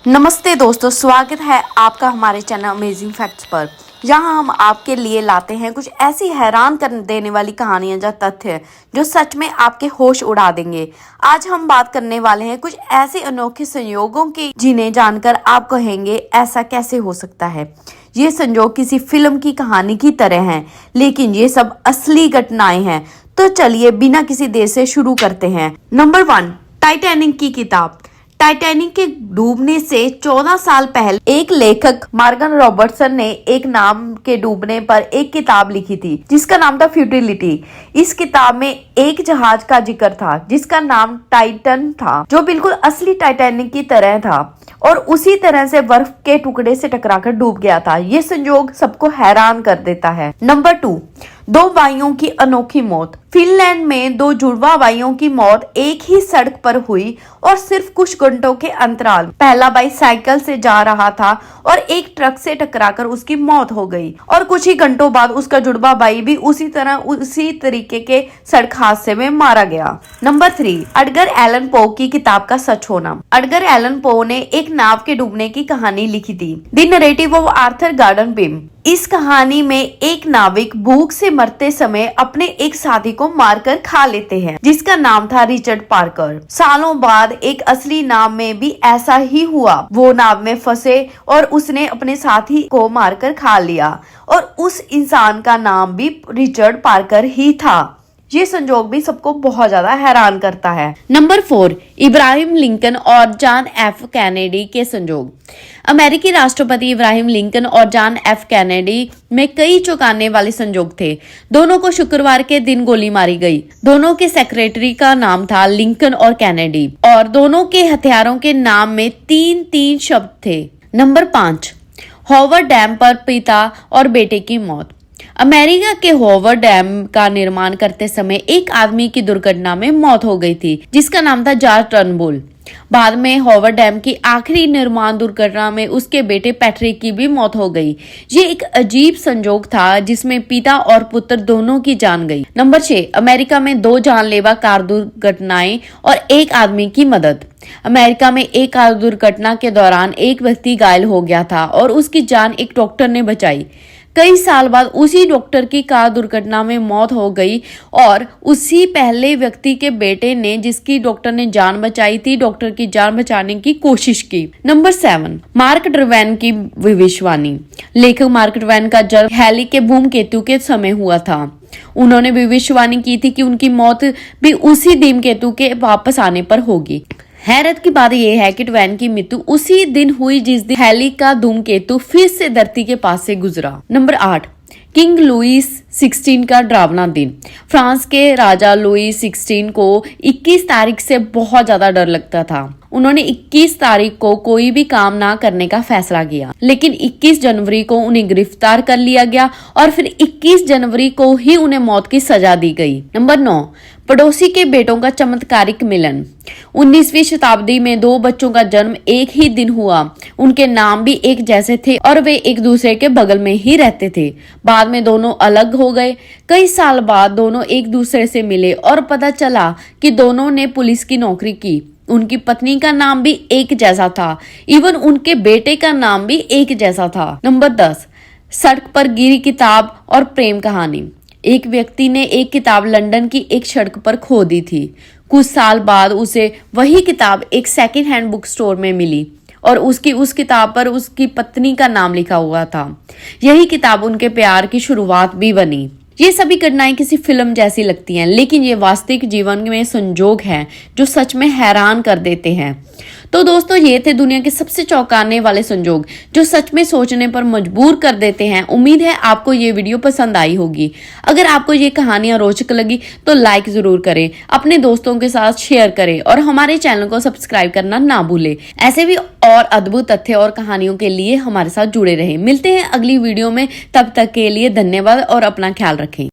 नमस्ते दोस्तों, स्वागत है आपका हमारे चैनल अमेजिंग फैक्ट्स पर, जहां हम आपके लिए लाते हैं कुछ ऐसी हैरान कर देने वाली कहानियां या तथ्य जो सच में आपके होश उड़ा देंगे। आज हम बात करने वाले हैं कुछ ऐसे अनोखे संयोगों की जिन्हें जानकर आप कहेंगे ऐसा कैसे हो सकता है। ये संयोग किसी फिल्म की कहानी की तरह हैं, लेकिन ये सब असली घटनाएं हैं। तो चलिए बिना किसी देर से शुरू करते हैं। नंबर 1, टाइटैनिक की किताब। टाइटैनिक के डूबने से 14 साल पहले एक लेखक मॉर्गन रॉबर्टसन ने एक नाम के डूबने पर एक किताब लिखी थी जिसका नाम था फ्यूटिलिटी। इस किताब में एक जहाज का जिक्र था जिसका नाम टाइटन था, जो बिल्कुल असली टाइटैनिक की तरह था और उसी तरह से बर्फ के टुकड़े से टकराकर डूब गया था। ये संयोग सबको हैरान कर देता है। नंबर 2, 2 भाइयों की अनोखी मौत। फिनलैंड में 2 जुड़वा भाइयों की मौत एक ही सड़क पर हुई और सिर्फ कुछ घंटों के अंतराल। पहला भाई साइकिल से जा रहा था और एक ट्रक से टकराकर उसकी मौत हो गई और कुछ ही घंटों बाद उसका जुड़वा भाई भी उसी तरीके के सड़क हादसे में मारा गया। नंबर 3, एडगर एलन पो की किताब का सच होना। एडगर एलन पो ने एक नाव के डूबने की कहानी लिखी थी, the narrative of Arthur Gordon Pym. इस कहानी में एक नाविक भूख से मरते समय अपने एक साथी को मारकर खा लेते हैं जिसका नाम था रिचर्ड पार्कर। सालों बाद एक असली नाव में भी ऐसा ही हुआ। वो नाव में फंसे और उसने अपने साथी को मारकर खा लिया और उस इंसान का नाम भी रिचर्ड पार्कर ही था। ये संजोग भी सबको बहुत ज्यादा हैरान करता है। नंबर 4, इब्राहिम लिंकन और जॉन एफ कैनेडी के संजोग। अमेरिकी राष्ट्रपति इब्राहिम लिंकन और जॉन एफ कैनेडी में कई चौंकाने वाले संजोग थे। दोनों को शुक्रवार के दिन गोली मारी गई। दोनों के सेक्रेटरी का नाम था लिंकन और कैनेडी और दोनों के हथियारों के नाम में 3-3 शब्द थे। नंबर 5, हॉवर्ड डैम पर पिता और बेटे की मौत। अमेरिका के हॉवर्ड डैम का निर्माण करते समय एक आदमी की दुर्घटना में मौत हो गई थी जिसका नाम था जॉर्ज टर्नबुल। बाद में हॉवर्ड डैम की आखिरी निर्माण दुर्घटना में उसके बेटे पैट्रिक की भी मौत हो गई। ये एक अजीब संजोग था जिसमें पिता और पुत्र दोनों की जान गई। नंबर 6, अमेरिका में 2 जानलेवा कार दुर्घटनाएं और एक आदमी की मदद। अमेरिका में एक कार दुर्घटना के दौरान एक व्यक्ति घायल हो गया था और उसकी जान एक डॉक्टर ने बचाई। कई साल बाद उसी डॉक्टर की कार दुर्घटना में मौत हो गई और उसी पहले व्यक्ति के बेटे ने, जिसकी डॉक्टर ने जान बचाई थी, डॉक्टर की जान बचाने की कोशिश की। नंबर 7, मार्क ट्वेन की भविष्यवाणी। लेखक मार्क ट्वेन का जन्म हैली के धूमकेतु के समय हुआ था। उन्होंने भविष्यवाणी की थी कि उनकी मौत भी उसी धूमकेतु के वापस आने पर होगी। हैरत की बात यह है कि ट्वेन की मृत्यु उसी दिन हुई जिस दिन हैली का धूमकेतु फिर से धरती के पास से गुजरा। नंबर 8, किंग लुईस 16 का डरावना दिन। फ्रांस के राजा लुईस 16 को 21 तारीख से बहुत ज्यादा डर लगता था। उन्होंने 21 तारीख को कोई भी काम ना करने का फैसला किया, लेकिन 21 जनवरी को उन्हें गिरफ्तार कर लिया गया और फिर 21 जनवरी को ही उन्हें मौत की सजा दी गई। नंबर 9, पड़ोसी के बेटों का चमत्कारिक मिलन। 19वीं शताब्दी में 2 बच्चों का जन्म एक ही दिन हुआ। उनके नाम भी एक जैसे थे और वे एक दूसरे के बगल में ही रहते थे। बाद में दोनों अलग हो गए। कई साल बाद दोनों एक दूसरे से मिले और पता चला कि दोनों ने पुलिस की नौकरी की। उनकी पत्नी का नाम भी एक जैसा था, इवन उनके बेटे का नाम भी एक जैसा था। नंबर 10, सड़क पर गिरी किताब और प्रेम कहानी। एक व्यक्ति ने एक किताब लंदन की एक सड़क पर खो दी थी। कुछ साल बाद उसे वही किताब एक सेकंड हैंड बुक स्टोर में मिली और उस किताब पर उसकी पत्नी का नाम लिखा हुआ था। यही किताब उनके प्यार की शुरुआत भी बनी। ये सभी घटनाएं किसी फिल्म जैसी लगती हैं, लेकिन ये वास्तविक जीवन में संजोग हैं जो सच में हैरान कर देते हैं। तो दोस्तों, ये थे दुनिया के सबसे चौंकाने वाले संजोग जो सच में सोचने पर मजबूर कर देते हैं। उम्मीद है आपको ये वीडियो पसंद आई होगी। अगर आपको ये कहानियां रोचक लगी तो लाइक जरूर करें, अपने दोस्तों के साथ शेयर करें और हमारे चैनल को सब्सक्राइब करना ना भूलें। ऐसे भी और अद्भुत तथ्य और कहानियों के लिए हमारे साथ जुड़े रहें। मिलते हैं अगली वीडियो में, तब तक के लिए धन्यवाद और अपना ख्याल रखें।